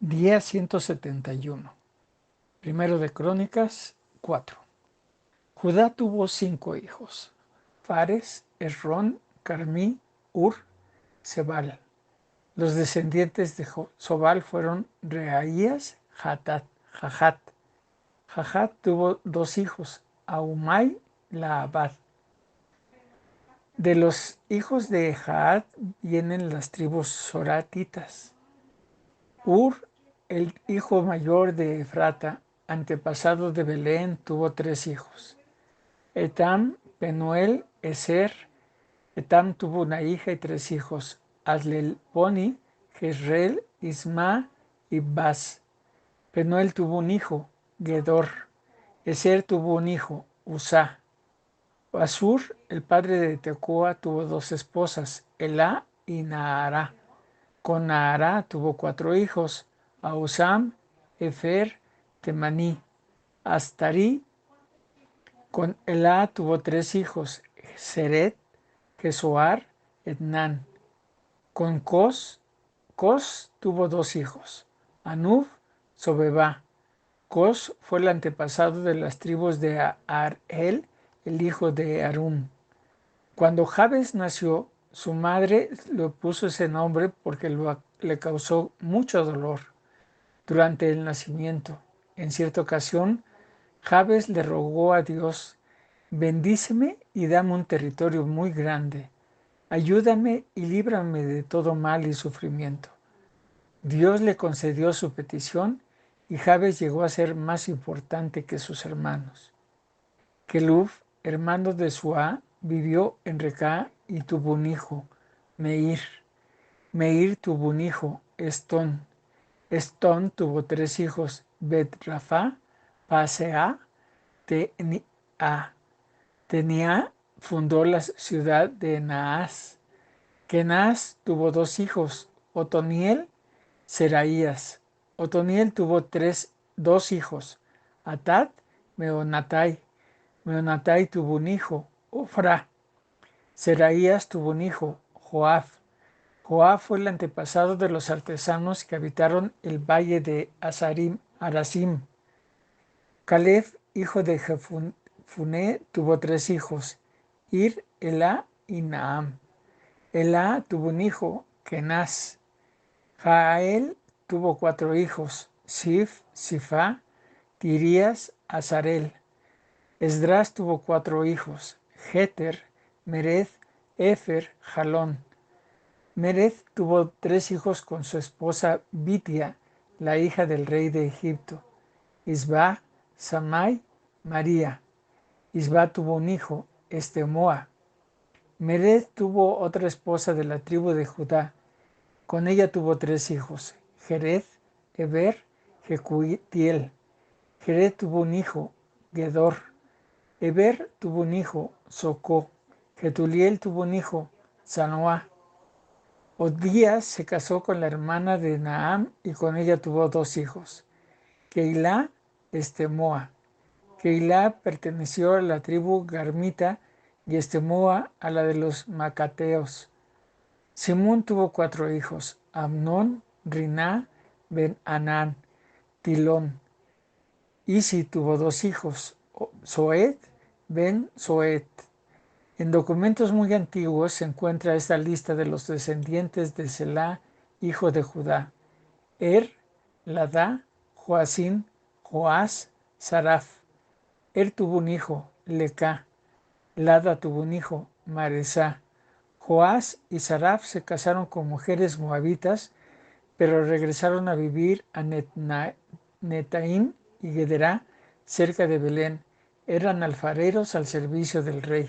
Día 171. Primero de Crónicas 4. Judá tuvo 5 hijos: Fares, Esrón, Carmí, Ur, Sebal. Los descendientes de Sobal fueron Reaías, Jahat. Jahat tuvo 2 hijos: Ahumai, Laabad. De los hijos de Jahat vienen las tribus soratitas. Ur, el hijo mayor de Efrata, antepasado de Belén, tuvo 3 hijos: Etam, Penuel, Eser. Etam tuvo una hija y 3 hijos: Aslelponi, Jezreel, Isma y Bas. Penuel tuvo un hijo, Gedor. Eser tuvo un hijo, Usa. Asur, el padre de Tecoa, tuvo 2 esposas, Elá y Naará. Con Naará tuvo 4 hijos: Ahuzam, Efer, Temaní, Astarí. Con Elá tuvo 3 hijos: Seret, Jesoar, Etnán. Con Cos tuvo 2 hijos: Anub, Sobebá. Cos fue el antepasado de las tribus de Arel, el hijo de Arum. Cuando Jabes nació, su madre le puso ese nombre porque le causó mucho dolor durante el nacimiento. En cierta ocasión, Jabes le rogó a Dios: bendíceme y dame un territorio muy grande. Ayúdame y líbrame de todo mal y sufrimiento. Dios le concedió su petición y Jabes llegó a ser más importante que sus hermanos. Kelub, hermano de Suá, vivió en Recá y tuvo un hijo, Meir. Meir tuvo un hijo, Estón. Estón tuvo 3 hijos: Bet-Rafa, Pasea, Tenia. Tenia fundó la ciudad de Naas. Kenaz tuvo 2 hijos: Otoniel, Seraías. Otoniel tuvo 2 hijos: Atad, Meonatai. Meonatai tuvo un hijo, Ofra. Seraías tuvo un hijo, Joab. Joab fue el antepasado de los artesanos que habitaron el valle de Arasim. Caleb, hijo de Jefuné, tuvo 3 hijos: Ir, Elá y Naam. Elá tuvo un hijo, Kenaz. Jael tuvo 4 hijos: Sif, Sifá, Tirías, Azarel. Esdras tuvo 4 hijos: Jeter, Mered, Efer, Jalón. Mered tuvo 3 hijos con su esposa Bitia, la hija del rey de Egipto: Isba, Samai, María. Isba tuvo un hijo, Estemoa. Mered tuvo otra esposa de la tribu de Judá. Con ella tuvo 3 hijos: Jered, Eber, Jecutiel. Jered tuvo un hijo, Gedor. Eber tuvo un hijo, Socó. Getuliel tuvo un hijo, Sanoá. Odías se casó con la hermana de Naam y con ella tuvo 2 hijos: Keilah, Estemoa. Keilah perteneció a la tribu Garmita y Estemoa a la de los Macateos. Simón tuvo 4 hijos: Amnón, Riná, Ben-Anán, Tilón. Isi tuvo 2 hijos: Zoed, Ben-Zoed. En documentos muy antiguos se encuentra esta lista de los descendientes de Selá, hijo de Judá: Ladá, Joacín, Joás, Saraf. Tuvo un hijo, Lecá. Lada tuvo un hijo, Maresá. Joás y Saraf se casaron con mujeres moabitas, pero regresaron a vivir a Netaim y Gederá, cerca de Belén. Eran alfareros al servicio del rey.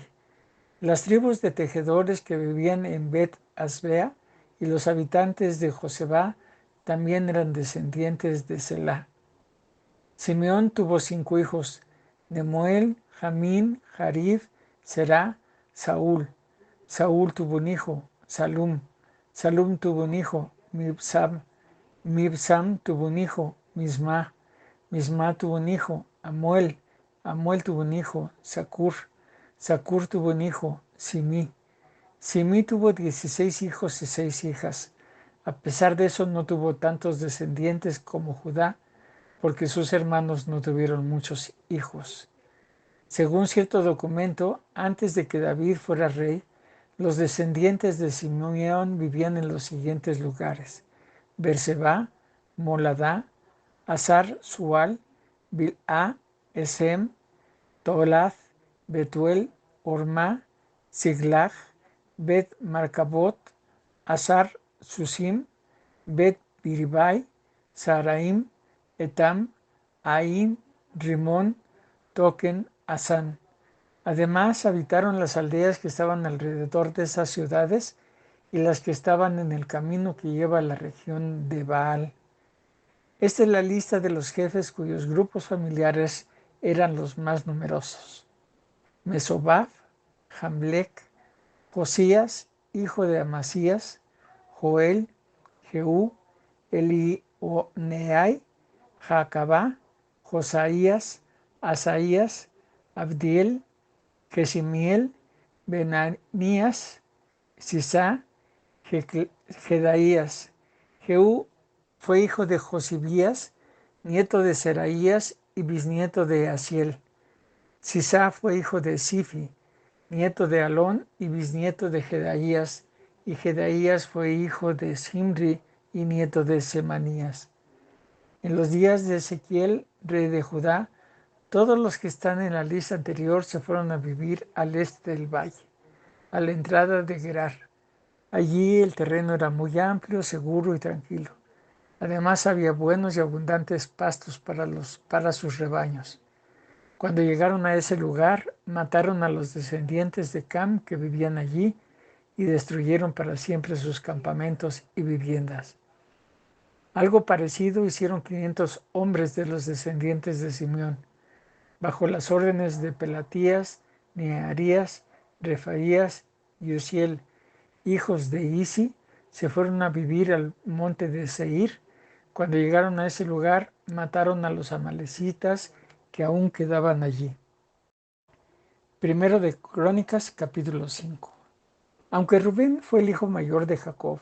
Las tribus de tejedores que vivían en Bet-Asbea y los habitantes de Joseba también eran descendientes de Selá. Simeón tuvo 5 hijos: Nemuel, Jamín, Jarib, Será, Saúl. Saúl tuvo un hijo, Salum. Salum tuvo un hijo, Mibsam. Mibsam tuvo un hijo, Misma. Misma tuvo un hijo, Amuel. Amuel tuvo un hijo, Sacur. Sacur tuvo un hijo, Simí. Simí tuvo 16 hijos y 6 hijas. A pesar de eso, no tuvo tantos descendientes como Judá, porque sus hermanos no tuvieron muchos hijos. Según cierto documento, antes de que David fuera rey, los descendientes de Simeón vivían en los siguientes lugares: Berseba, Moladá, Hazar Sual, Bilá, Esem, Tolath, Betuel, Ormá, Siglag, Bet Marcabot, Hazar Susim, Bet Biribai, Saraim, Etam, Ain, Rimón, Token, Asán. Además, habitaron las aldeas que estaban alrededor de esas ciudades y las que estaban en el camino que lleva a la región de Baal. Esta es la lista de los jefes cuyos grupos familiares eran los más numerosos: Mesobab, Jamlec, Josías, hijo de Amasías, Joel, Jehú, Elioneai, Jacabá, Josaías, Asaías, Abdiel, Jesimiel, Benanías, Sisá, Jedaías. Jehú fue hijo de Josibías, nieto de Seraías y bisnieto de Asiel. Sisá fue hijo de Sifi, nieto de Alón y bisnieto de Jedaías, y Jedaías fue hijo de Simri y nieto de Semanías. En los días de Ezequiel, rey de Judá, todos los que están en la lista anterior se fueron a vivir al este del valle, a la entrada de Gerar. Allí el terreno era muy amplio, seguro y tranquilo. Además había buenos y abundantes pastos para sus rebaños. Cuando llegaron a ese lugar, mataron a los descendientes de Cam que vivían allí y destruyeron para siempre sus campamentos y viviendas. Algo parecido hicieron 500 hombres de los descendientes de Simeón, bajo las órdenes de Pelatías, Nearías, Refaías y Uziel, hijos de Isi. Se fueron a vivir al monte de Seir. Cuando llegaron a ese lugar, mataron a los amalecitas que aún quedaban allí. Primero de Crónicas, capítulo 5. Aunque Rubén fue el hijo mayor de Jacob,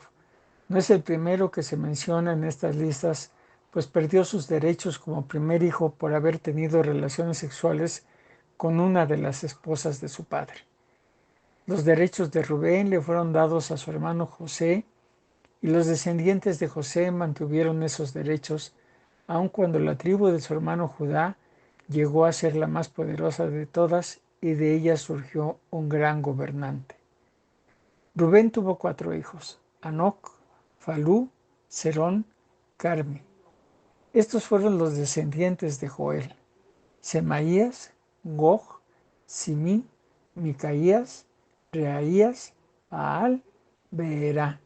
no es el primero que se menciona en estas listas, pues perdió sus derechos como primer hijo por haber tenido relaciones sexuales con una de las esposas de su padre. Los derechos de Rubén le fueron dados a su hermano José, y los descendientes de José mantuvieron esos derechos, aun cuando la tribu de su hermano Judá llegó a ser la más poderosa de todas y de ella surgió un gran gobernante. Rubén tuvo 4 hijos: Anoc, Falú, Serón, Carmi. Estos fueron los descendientes de Joel: Semaías, Gog, Simí, Micaías, Reaías, Baal, Beerá.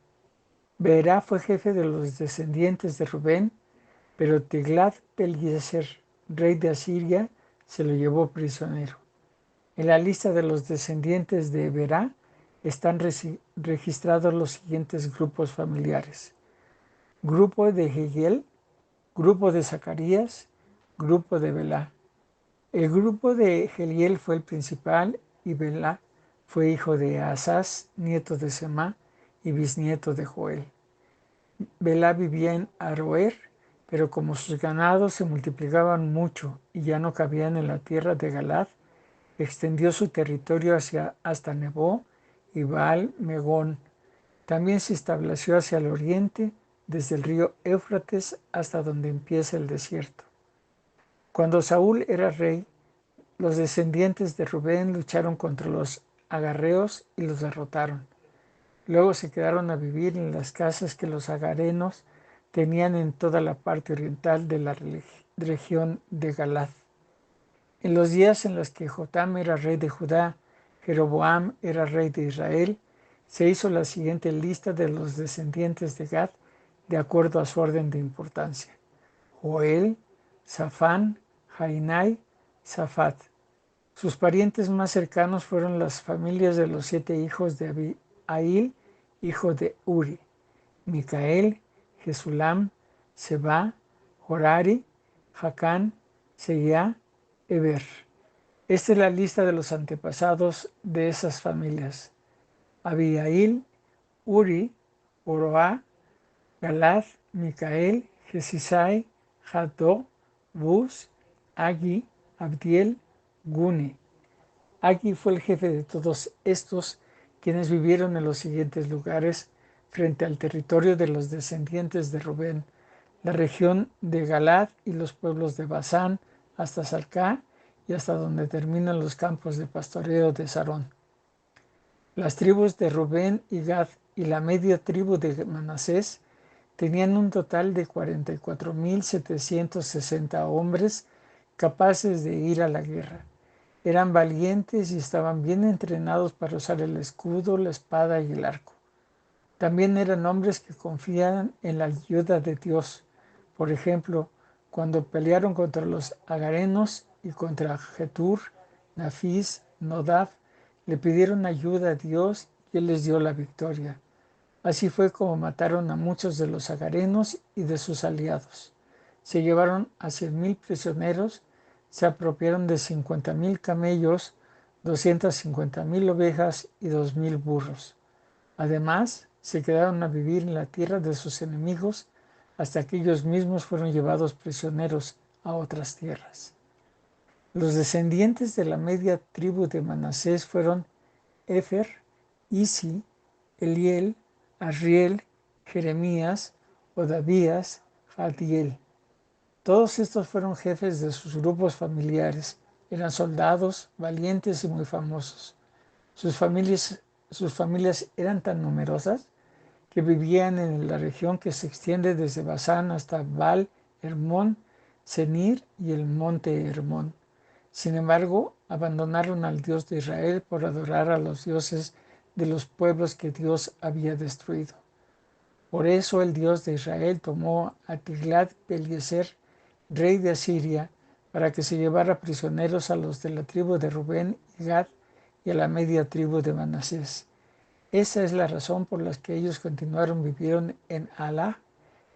Beerá fue jefe de los descendientes de Rubén, pero Tiglat-Pileser, rey de Asiria, se lo llevó prisionero. En la lista de los descendientes de Beerá están registrados los siguientes grupos familiares: grupo de Jehiel, grupo de Zacarías, grupo de Belá. El grupo de Jehiel fue el principal y Belá fue hijo de Asás, nieto de Semá y bisnieto de Joel. Belá vivía en Aroer, pero como sus ganados se multiplicaban mucho y ya no cabían en la tierra de Galaad, extendió su territorio hasta Nebó y Baal Megón. También se estableció hacia el oriente, desde el río Éufrates hasta donde empieza el desierto. Cuando Saúl era rey, los descendientes de Rubén lucharon contra los agarreos y los derrotaron. Luego se quedaron a vivir en las casas que los agarenos tenían en toda la parte oriental de la región de Galaad. En los días en los que Jotam era rey de Judá, Jeroboam era rey de Israel, se hizo la siguiente lista de los descendientes de Gad de acuerdo a su orden de importancia: Joel, Safán, Jainai, Safat. Sus parientes más cercanos fueron las familias de los 7 hijos de Abihail, hijo de Uri: Micael, Jesulam, Seba, Jorari, Jacán, Seguiá, Eber. Esta es la lista de los antepasados de esas familias: Abihail, Uri, Oroá, Galad, Micael, Jesisai, Jadó, Bus, Agi, Abdiel, Guni. Agi fue el jefe de todos estos, quienes vivieron en los siguientes lugares frente al territorio de los descendientes de Rubén, la región de Galad y los pueblos de Basán hasta Salcá y hasta donde terminan los campos de pastoreo de Sarón. Las tribus de Rubén y Gad y la media tribu de Manasés tenían un total de 44.760 hombres capaces de ir a la guerra. Eran valientes y estaban bien entrenados para usar el escudo, la espada y el arco. También eran hombres que confiaban en la ayuda de Dios. Por ejemplo, cuando pelearon contra los agarenos y contra Getur, Nafis, Nodab, le pidieron ayuda a Dios y Él les dio la victoria. Así fue como mataron a muchos de los agarenos y de sus aliados. Se llevaron a 100.000 prisioneros, se apropiaron de 50.000 camellos, 250.000 ovejas y 2.000 burros. Además, se quedaron a vivir en la tierra de sus enemigos hasta que ellos mismos fueron llevados prisioneros a otras tierras. Los descendientes de la media tribu de Manasés fueron Efer, Isi, Eliel, Arriel, Jeremías, Odavías, Jadiel. Todos estos fueron jefes de sus grupos familiares. Eran soldados, valientes y muy famosos. Sus familias eran tan numerosas que vivían en la región que se extiende desde Basán hasta Baal, Hermón, Senir y el monte Hermón. Sin embargo, abandonaron al Dios de Israel por adorar a los dioses de los pueblos que Dios había destruido. Por eso el Dios de Israel tomó a Tiglat-Pileser, rey de Asiria, para que se llevara prisioneros a los de la tribu de Rubén y Gad y a la media tribu de Manasés. Esa es la razón por la que ellos vivieron en Alá,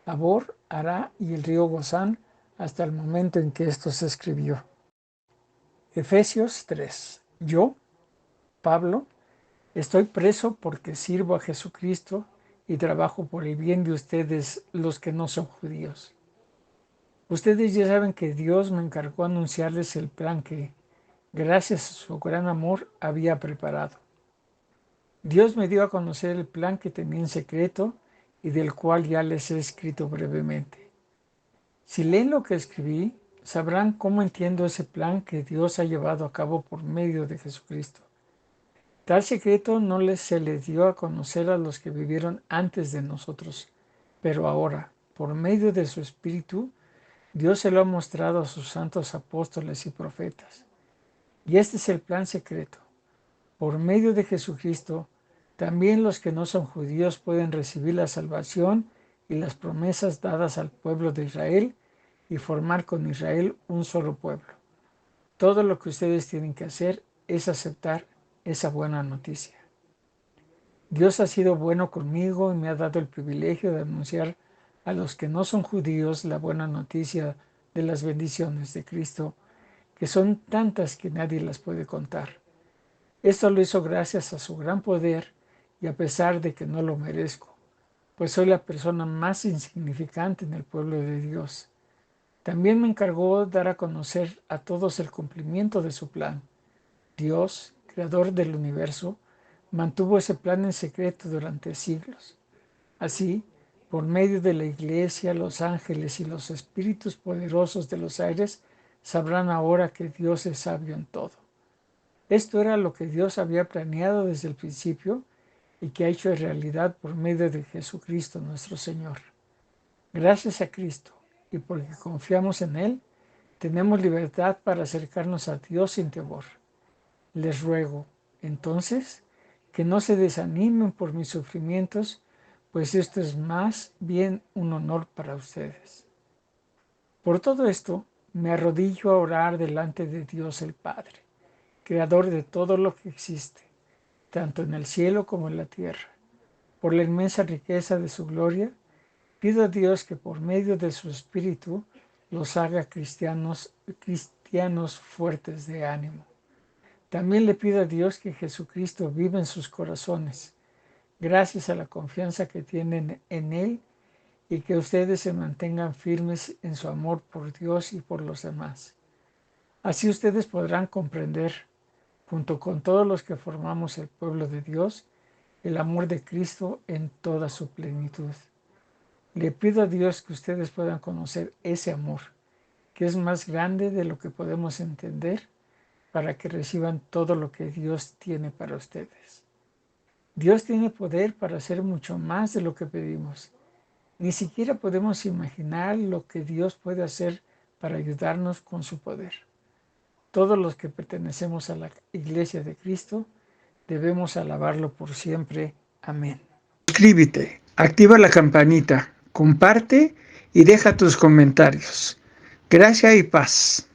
Tabor, Ará y el río Gozán hasta el momento en que esto se escribió. Efesios 3. Yo, Pablo, estoy preso porque sirvo a Jesucristo y trabajo por el bien de ustedes, los que no son judíos. Ustedes ya saben que Dios me encargó anunciarles el plan que, gracias a su gran amor, había preparado. Dios me dio a conocer el plan que tenía en secreto y del cual ya les he escrito brevemente. Si leen lo que escribí, sabrán cómo entiendo ese plan que Dios ha llevado a cabo por medio de Jesucristo. Tal secreto no se le dio a conocer a los que vivieron antes de nosotros, pero ahora, por medio de su Espíritu, Dios se lo ha mostrado a sus santos apóstoles y profetas. Y este es el plan secreto. Por medio de Jesucristo, también los que no son judíos pueden recibir la salvación y las promesas dadas al pueblo de Israel y formar con Israel un solo pueblo. Todo lo que ustedes tienen que hacer es aceptar esa buena noticia. Dios ha sido bueno conmigo y me ha dado el privilegio de anunciar a los que no son judíos la buena noticia de las bendiciones de Cristo, que son tantas que nadie las puede contar. Esto lo hizo gracias a su gran poder y a pesar de que no lo merezco, pues soy la persona más insignificante en el pueblo de Dios. También me encargó dar a conocer a todos el cumplimiento de su plan. Dios, creador del universo, mantuvo ese plan en secreto durante siglos. Así, por medio de la iglesia, los ángeles y los espíritus poderosos de los aires sabrán ahora que Dios es sabio en todo. Esto era lo que Dios había planeado desde el principio y que ha hecho realidad por medio de Jesucristo nuestro Señor. Gracias a Cristo y porque confiamos en Él, tenemos libertad para acercarnos a Dios sin temor. Les ruego, entonces, que no se desanimen por mis sufrimientos, pues esto es más bien un honor para ustedes. Por todo esto, me arrodillo a orar delante de Dios el Padre, creador de todo lo que existe, tanto en el cielo como en la tierra. Por la inmensa riqueza de su gloria, pido a Dios que por medio de su Espíritu los haga cristianos fuertes de ánimo. También le pido a Dios que Jesucristo viva en sus corazones, gracias a la confianza que tienen en Él y que ustedes se mantengan firmes en su amor por Dios y por los demás. Así ustedes podrán comprender, junto con todos los que formamos el pueblo de Dios, el amor de Cristo en toda su plenitud. Le pido a Dios que ustedes puedan conocer ese amor, que es más grande de lo que podemos entender, para que reciban todo lo que Dios tiene para ustedes. Dios tiene poder para hacer mucho más de lo que pedimos. Ni siquiera podemos imaginar lo que Dios puede hacer para ayudarnos con su poder. Todos los que pertenecemos a la Iglesia de Cristo debemos alabarlo por siempre. Amén. Suscríbete, activa la campanita, comparte y deja tus comentarios. Gracia y paz.